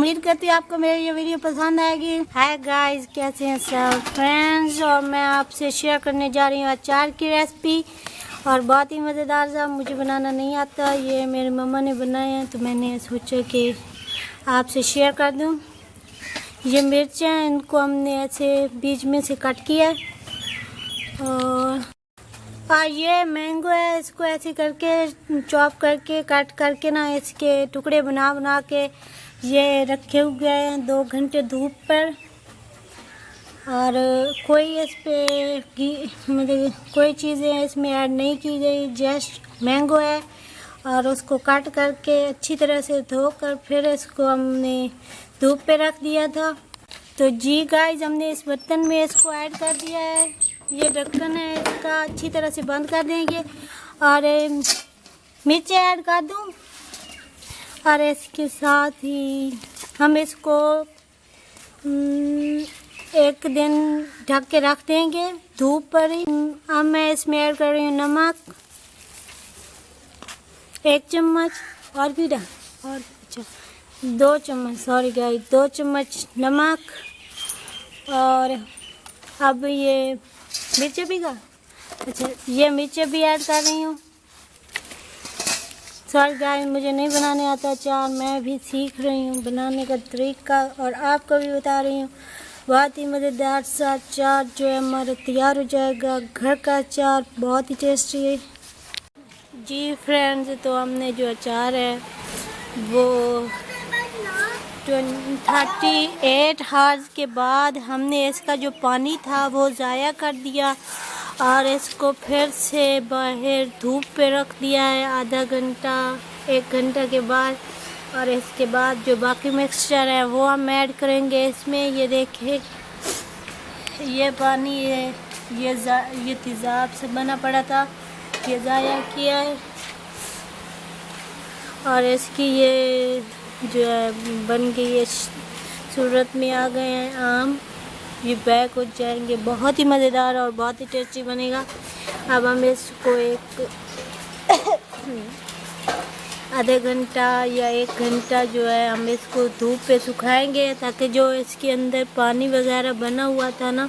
उम्मीद करती हूँ आपको मेरी ये वीडियो पसंद आएगी। हाय गाइस, कैसे हैं सब फ्रेंड्स। और मैं आपसे शेयर करने जा रही हूँ अचार की रेसिपी, और बहुत ही मज़ेदार सा। मुझे बनाना नहीं आता, ये मेरी मम्मा ने बनाए हैं, तो मैंने सोचा कि आपसे शेयर कर दूँ। ये मिर्च हैं, इनको हमने ऐसे बीच में से कट किया है। और ये मैंगो है, इसको ऐसे करके चॉप करके कट करके ना इसके टुकड़े बना बना के ये रखे हुए हैं 2 घंटे धूप पर। और कोई इस पे मतलब कोई चीज़ें इसमें ऐड नहीं की गई, जस्ट मैंगो है। और उसको काट करके अच्छी तरह से धोकर फिर इसको हमने धूप पे रख दिया था। तो जी गाइस, हमने इस बर्तन में इसको ऐड कर दिया है। ये ढक्कन है इसका, अच्छी तरह से बंद कर देंगे। और मिर्ची ऐड कर दूँ, और इसके साथ ही हम इसको 1 दिन ढक के रख देंगे धूप पर ही। अब मैं इसमें ऐड कर रही हूँ नमक 1 चम्मच, और भी और अच्छा 2 चम्मच, सॉरी गाइस 2 चम्मच नमक। और अब ये मिर्ची भी अच्छा ये मिर्ची भी ऐड कर रही हूँ। सॉरी गाइस, मुझे नहीं बनाने आता अचार, मैं भी सीख रही हूँ बनाने का तरीका, और आपको भी बता रही हूँ। बहुत ही मज़ेदार सा अचार जो है हमारा तैयार हो जाएगा। घर का अचार बहुत ही टेस्टी है। जी फ्रेंड्स, तो हमने जो अचार है वो 38 आवर्स के बाद हमने इसका जो पानी था वो ज़ाया कर दिया, और इसको फिर से बाहर धूप पे रख दिया है आधा घंटा 1 घंटा के बाद। और इसके बाद जो बाकी मिक्सचर है वो हम ऐड करेंगे इसमें। ये देखिए, ये पानी ये तेज़ाब से बना पड़ा था, ये ज़ाया किया है। और इसकी ये जो है बन के ये सूरत में आ गए हैं आम, ये बैक हो जाएंगे। बहुत ही मज़ेदार और बहुत ही टेस्टी बनेगा। अब हम इसको एक आधे घंटा या 1 घंटा जो है हम इसको धूप पे सुखाएंगे, ताकि जो इसके अंदर पानी वगैरह बना हुआ था ना,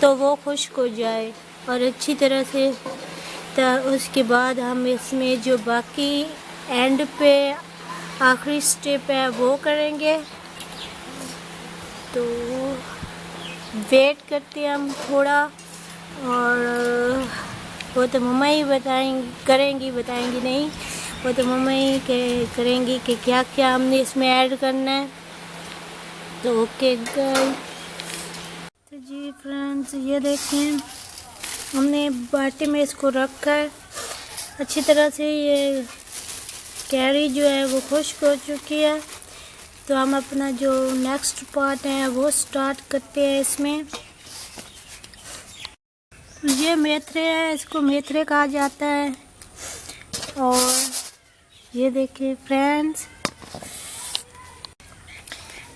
तो वो खुश्क हो जाए और अच्छी तरह से। तो उसके बाद हम इसमें जो बाकी एंड पे आखिरी स्टेप है वो करेंगे। तो वेट करते हैं हम थोड़ा, और वो तो मम्मा ही बताएंगी नहीं, वो तो मम्मा ही करेंगी कि क्या क्या हमने इसमें ऐड करना है। तो ओके गाइस, तो जी फ्रेंड्स, ये देखें हमने बाटी में इसको रखकर अच्छी तरह से ये कैरी जो है वो खुश्क हो चुकी है। तो हम अपना जो नेक्स्ट पार्ट है वो स्टार्ट करते हैं। इसमें ये मेथरे है, इसको मेथरे कहा जाता है। और ये देखिए फ्रेंड्स,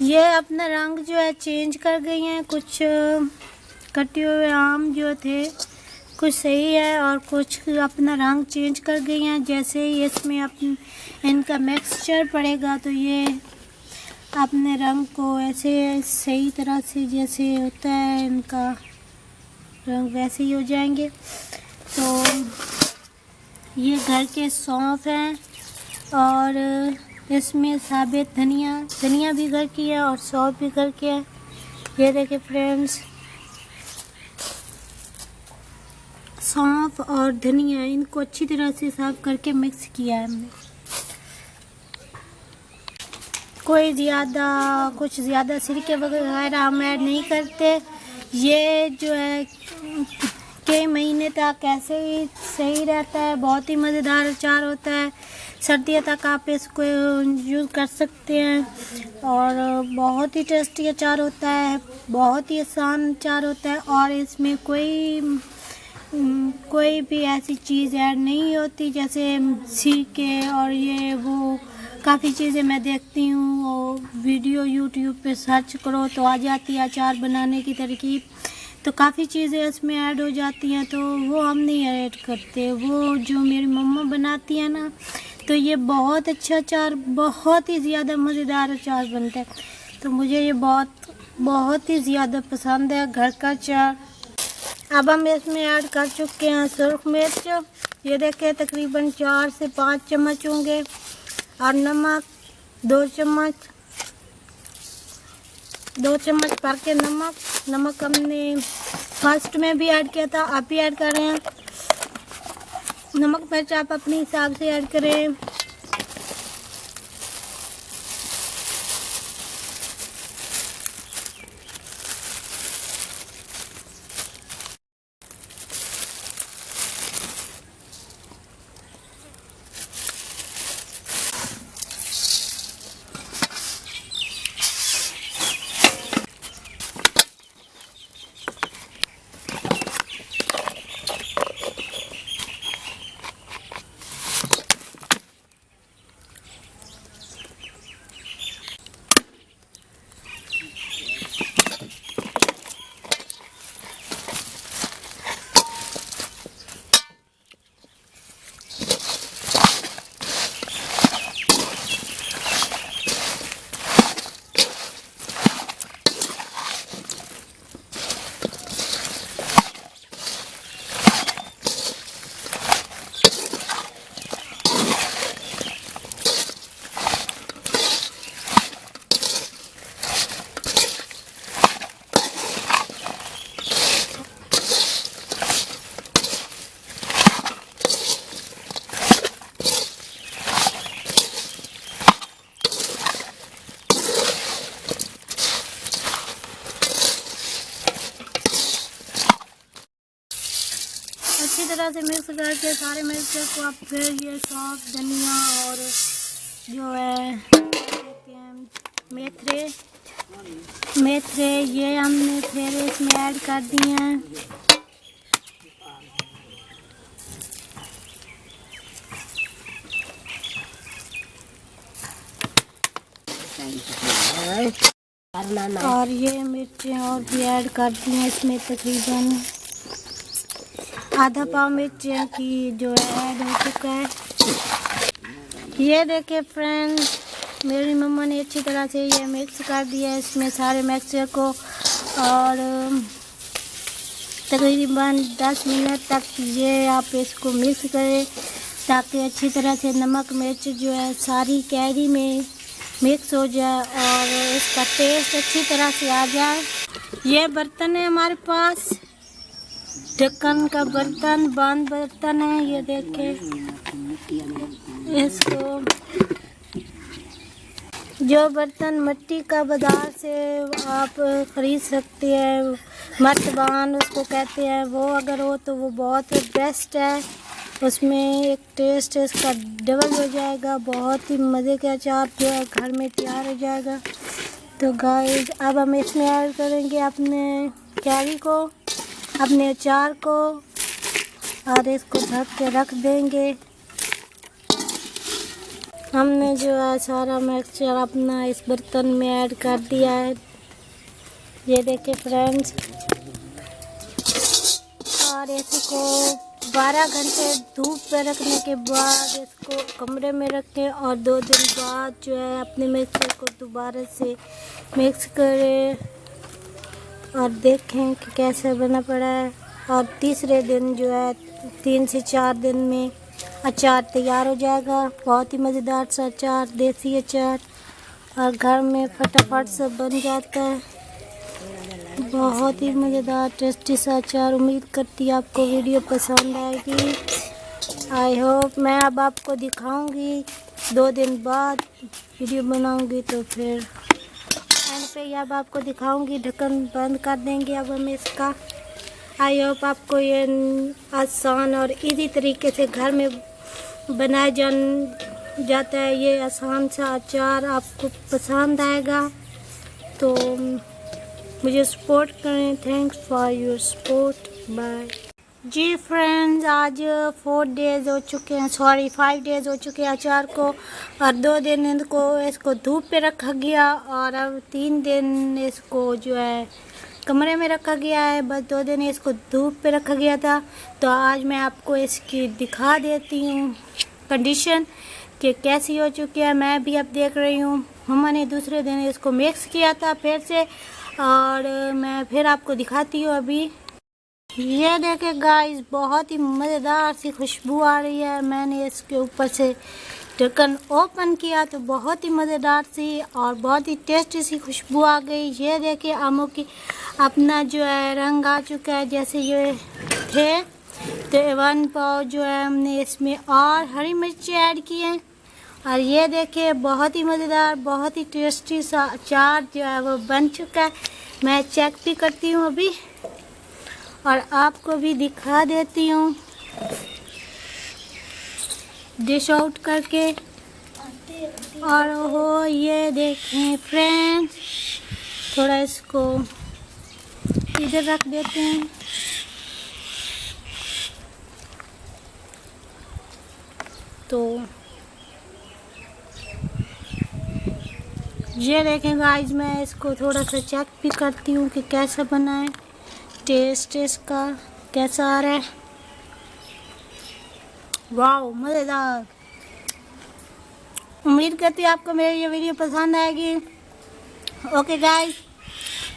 ये अपना रंग जो है चेंज कर गई हैं। कुछ कटे हुए आम जो थे कुछ सही है, और कुछ अपना रंग चेंज कर गई हैं। जैसे ही इसमें इनका मिक्सचर पड़ेगा तो ये अपने रंग को ऐसे सही तरह से जैसे होता है इनका रंग वैसे ही हो जाएंगे। तो ये घर के सौंफ हैं, और इसमें साबित धनिया भी घर की है और सौंफ भी घर के है। ये देखिए फ्रेंड्स, सौंफ और धनिया इनको अच्छी तरह से साफ करके मिक्स किया है हमने। कुछ ज़्यादा सिरके वगैरह हम ऐड नहीं करते। ये जो है कई महीने तक ऐसे ही सही रहता है। बहुत ही मज़ेदार अचार होता है, सर्दियों तक आप इसको यूज़ कर सकते हैं, और बहुत ही टेस्टी अचार होता है। बहुत ही आसान अचार होता है, और इसमें कोई भी ऐसी चीज़ ऐड नहीं होती जैसे सिरके और ये वो। काफ़ी चीज़ें मैं देखती हूँ, वो वीडियो यूट्यूब पे सर्च करो तो आ जाती है अचार बनाने की तरकीब। तो काफ़ी चीज़ें इसमें ऐड हो जाती हैं, तो वो हम नहीं ऐड करते। वो जो मेरी मम्मा बनाती है ना, तो ये बहुत अच्छा अचार, बहुत ही ज़्यादा मज़ेदार अचार बनता है। तो मुझे ये बहुत ही ज़्यादा पसंद है घर का अचार। अब हम इसमें ऐड कर चुके हैं सुरख मिर्च, ये देखिए तकरीबन 4 से 5 चम्मच होंगे, और नमक 2 चम्मच, 2 चम्मच भर के नमक हमने फर्स्ट में भी ऐड किया था, आप भी ऐड कर रहे हैं। नमक मिर्च आप अपने हिसाब से ऐड करें। अच्छी तरह से मिक्स करके सारे मिक्सचर को आप फिर ये सौंफ, धनिया और जो है कहते हैं मेथरे ये हमने फिर इसमें ऐड कर दिए हैं। और ये मिर्चें और भी ऐड कर दी हैं इसमें, तकरीबन आधा पाव मिर्चें की जो है ऐड हो चुका है। ये देखिए फ्रेंड्स, मेरी मम्मा ने अच्छी तरह से ये मिक्स कर दिया है इसमें सारे मिक्सचर को, और तकरीबन 10 मिनट तक ये आप इसको मिक्स करें ताकि अच्छी तरह से नमक मिर्च जो है सारी कैरी में मिक्स हो जाए और इसका टेस्ट अच्छी तरह से आ जाए। ये बर्तन है हमारे पास, ढक्कन का बर्तन, बंद बर्तन है। ये देखें, इसको जो बर्तन मिट्टी का बाजार से आप ख़रीद सकते हैं, मर्तबान उसको कहते हैं, वो अगर हो तो वो बहुत बेस्ट है। उसमें एक टेस्ट इसका डबल हो जाएगा, बहुत ही मज़े का अचार जो है घर में तैयार हो जाएगा। तो गाइस अब हम इसमें ऐड करेंगे अपने कैरी को, अपने अचार को, और इसको ढक के रख देंगे। हमने जो है सारा मिक्सचर अपना इस बर्तन में ऐड कर दिया है, ये देखिए फ्रेंड्स। और इसको 12 घंटे धूप पे रखने के बाद इसको कमरे में रखें, और 2 दिन बाद जो है अपने मिक्सचर को दोबारा से मिक्स करें और देखें कि कैसे बना पड़ा है। और तीसरे दिन जो है 3 से 4 दिन में अचार तैयार हो जाएगा। बहुत ही मज़ेदार सा अचार, देसी अचार, और घर में फटाफट से बन जाता है। बहुत ही मज़ेदार टेस्टी सा अचार। उम्मीद करती है आपको वीडियो पसंद आएगी। आई होप मैं अब आपको दिखाऊंगी 2 दिन बाद वीडियो बनाऊंगी, तो फिर एंड पे अब आपको दिखाऊंगी। ढक्कन बंद कर देंगे अब हम इसका। आई होप आपको ये आसान और इजी तरीके से घर में बनाया जाता है ये आसान सा अचार आपको पसंद आएगा। तो मुझे सपोर्ट करें। Thanks for your support, bye. जी फ्रेंड्स, आज 4 डेज़ हो चुके हैं, 5 डेज़ हो चुके हैं अचार को, और 2 दिन इसको धूप पे रखा गया, और अब 3 दिन इसको जो है कमरे में रखा गया है। बस 2 दिन इसको धूप पे रखा गया था। तो आज मैं आपको इसकी दिखा देती हूँ कंडीशन। कि कैसी हो चुकी है। मैं भी अब देख रही हूँ। मम्मा ने दूसरे दिन इसको मिक्स किया था फिर से, और मैं फिर आपको दिखाती हूँ अभी। ये देखे गाइस, बहुत ही मज़ेदार सी खुशबू आ रही है। मैंने इसके ऊपर से ढक्कन ओपन किया तो बहुत ही मज़ेदार सी और बहुत ही टेस्टी सी खुशबू आ गई। ये देखिए आमों की अपना जो है रंग आ चुका है जैसे ये थे। तो 1 पाव जो है हमने इसमें और हरी मिर्ची ऐड की हैं। और ये देखिए बहुत ही मज़ेदार, बहुत ही टेस्टी सा अचार जो है वो बन चुका है। मैं चेक भी करती हूँ अभी और आपको भी दिखा देती हूँ डिश आउट करके। और हो ये देखें फ्रेंड्स, थोड़ा इसको इधर रख देते हैं। तो ये देखें गाइस, मैं इसको थोड़ा सा चेक भी करती हूँ कि कैसा बना है, टेस्ट इसका कैसा आ रहा है। वाह मज़ेदार। उम्मीद करती हूँ आपको मेरी ये वीडियो पसंद आएगी। ओके गाइस,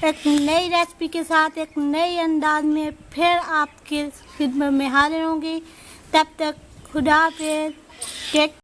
एक नई रेसिपी के साथ एक नए अंदाज में फिर आपके खिदमत में हाजिर होंगी। तब तक खुदा हाफिज़।